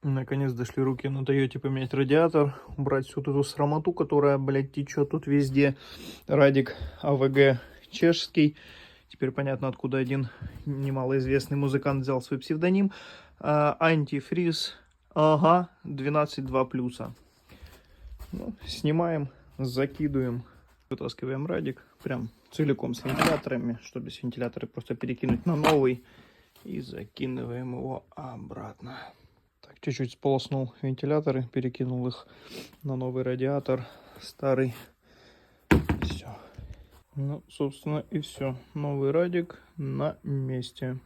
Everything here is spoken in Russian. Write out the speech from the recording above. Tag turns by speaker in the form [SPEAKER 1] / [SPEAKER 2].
[SPEAKER 1] Наконец дошли руки на Тойоте поменять радиатор, убрать всю эту срамоту, которая, блядь, течет тут везде. Радик АВГ чешский. Теперь понятно, откуда один немалоизвестный музыкант взял свой псевдоним. Антифриз. Ага, 12.2 плюса. Ну, снимаем, закидываем, вытаскиваем радик прям целиком с вентиляторами, чтобы с вентилятора просто перекинуть на новый. И закидываем его обратно. Так, чуть-чуть сполоснул вентиляторы, перекинул их на новый радиатор, старый. Все. Ну, собственно, и все. Новый радик на месте.